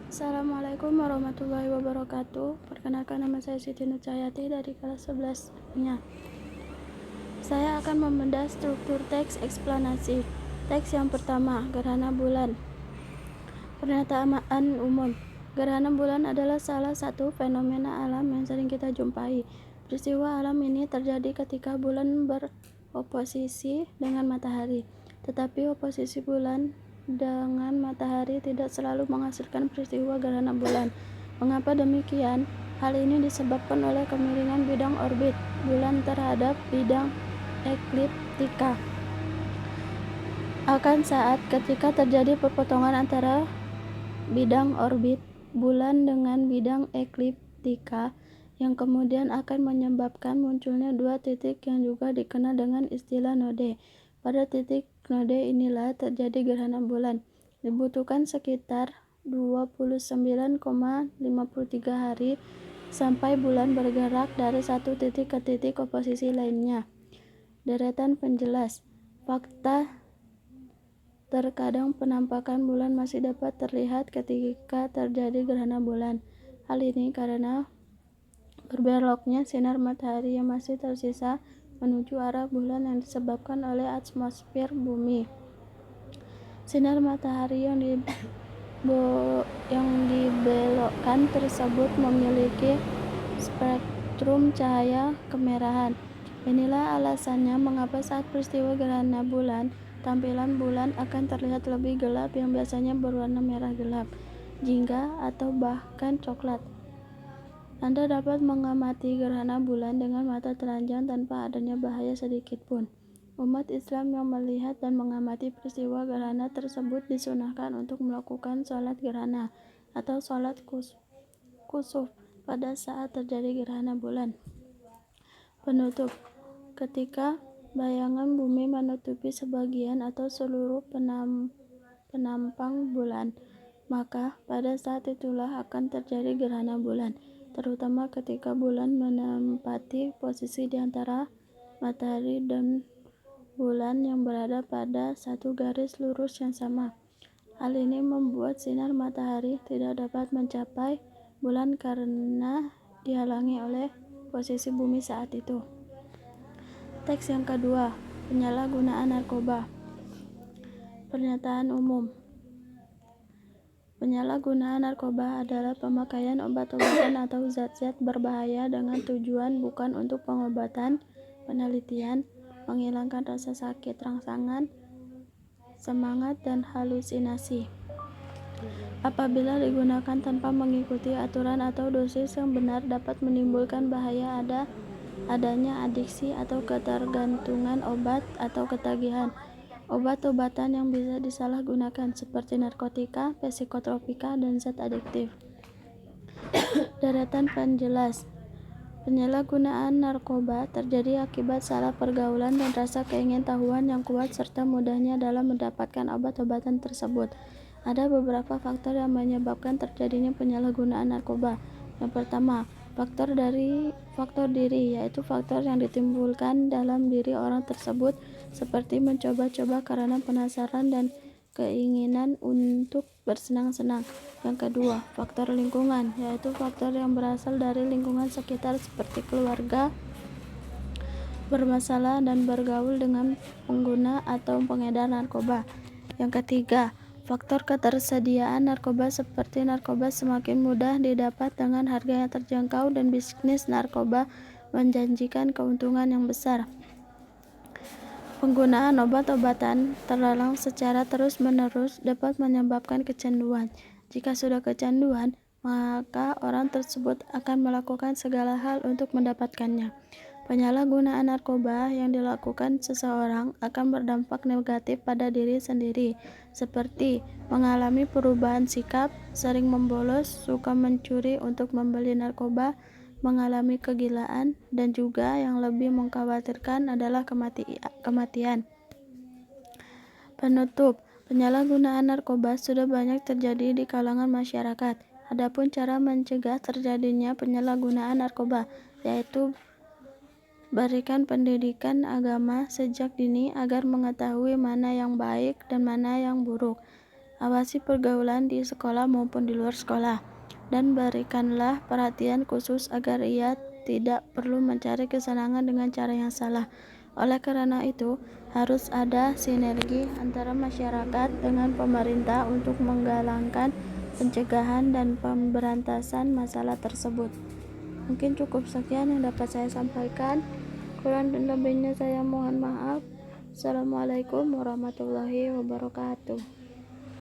Assalamualaikum warahmatullahi wabarakatuh. Perkenalkan, nama saya Siti Nucayati dari kelas 11-nya. Saya akan membedah struktur teks eksplanasi. Teks yang pertama, gerhana bulan. Pernyataan umum. Gerhana bulan adalah salah satu fenomena alam yang sering kita jumpai. Peristiwa alam ini terjadi ketika bulan beroposisi dengan matahari. Tetapi oposisi bulan dengan matahari tidak selalu menghasilkan peristiwa gerhana bulan. Mengapa demikian? Hal ini disebabkan oleh kemiringan bidang orbit bulan terhadap bidang ekliptika. Akan saat ketika terjadi perpotongan antara bidang orbit bulan dengan bidang ekliptika yang kemudian akan menyebabkan munculnya dua titik yang juga dikenal dengan istilah node. Pada titik node inilah terjadi gerhana bulan. Dibutuhkan sekitar 29,53 hari sampai bulan bergerak dari satu titik ke titik oposisi lainnya. Deretan penjelas. Fakta: terkadang penampakan bulan masih dapat terlihat ketika terjadi gerhana bulan. Hal ini karena berbeloknya sinar matahari yang masih tersisa menuju arah bulan yang disebabkan oleh atmosfer bumi. Sinar matahari yang dibelokkan tersebut memiliki spektrum cahaya kemerahan. Inilah alasannya mengapa saat peristiwa gerhana bulan, tampilan bulan akan terlihat lebih gelap yang biasanya berwarna merah gelap, jingga, atau bahkan coklat. Anda dapat mengamati gerhana bulan dengan mata telanjang tanpa adanya bahaya sedikit pun. Umat Islam yang melihat dan mengamati peristiwa gerhana tersebut disunahkan untuk melakukan sholat gerhana atau sholat kusuf pada saat terjadi gerhana bulan. Penutup. Ketika bayangan bumi menutupi sebagian atau seluruh penampang bulan, maka pada saat itulah akan terjadi gerhana bulan, terutama ketika bulan menempati posisi di antara matahari dan bulan yang berada pada satu garis lurus yang sama. Hal ini membuat sinar matahari tidak dapat mencapai bulan karena dihalangi oleh posisi bumi saat itu. Teks yang kedua, penyalahgunaan narkoba. Pernyataan umum. Penyalahgunaan narkoba adalah pemakaian obat-obatan atau zat-zat berbahaya dengan tujuan bukan untuk pengobatan, penelitian, menghilangkan rasa sakit, rangsangan, semangat, dan halusinasi. Apabila digunakan tanpa mengikuti aturan atau dosis yang benar dapat menimbulkan bahaya adanya adiksi atau ketergantungan obat atau ketagihan. Obat-obatan yang bisa disalahgunakan seperti narkotika, psikotropika, dan zat adiktif. Deretan penjelas. Penyalahgunaan narkoba terjadi akibat salah pergaulan dan rasa keingintahuan yang kuat serta mudahnya dalam mendapatkan obat-obatan tersebut. Ada beberapa faktor yang menyebabkan terjadinya penyalahgunaan narkoba. Yang pertama, faktor diri, yaitu faktor yang ditimbulkan dalam diri orang tersebut seperti mencoba-coba karena penasaran dan keinginan untuk bersenang-senang. Yang kedua, faktor lingkungan, yaitu faktor yang berasal dari lingkungan sekitar seperti keluarga bermasalah dan bergaul dengan pengguna atau pengedar narkoba. Yang ketiga, faktor ketersediaan narkoba seperti narkoba semakin mudah didapat dengan harga yang terjangkau dan bisnis narkoba menjanjikan keuntungan yang besar. Penggunaan obat-obatan terlarang secara terus-menerus dapat menyebabkan kecanduan. Jika sudah kecanduan, maka orang tersebut akan melakukan segala hal untuk mendapatkannya. Penyalahgunaan narkoba yang dilakukan seseorang akan berdampak negatif pada diri sendiri, seperti mengalami perubahan sikap, sering membolos, suka mencuri untuk membeli narkoba, mengalami kegilaan, dan juga yang lebih mengkhawatirkan adalah kematian. Penutup. Penyalahgunaan narkoba sudah banyak terjadi di kalangan masyarakat. Adapun cara mencegah terjadinya penyalahgunaan narkoba, yaitu berikan pendidikan agama sejak dini agar mengetahui mana yang baik dan mana yang buruk. Awasi pergaulan di sekolah maupun di luar sekolah, dan berikanlah perhatian khusus agar ia tidak perlu mencari kesenangan dengan cara yang salah. Oleh karena itu, harus ada sinergi antara masyarakat dengan pemerintah untuk menggalakkan pencegahan dan pemberantasan masalah tersebut. Mungkin cukup sekian yang dapat saya sampaikan. Kurang dan lebihnya saya mohon maaf. Assalamualaikum warahmatullahi wabarakatuh.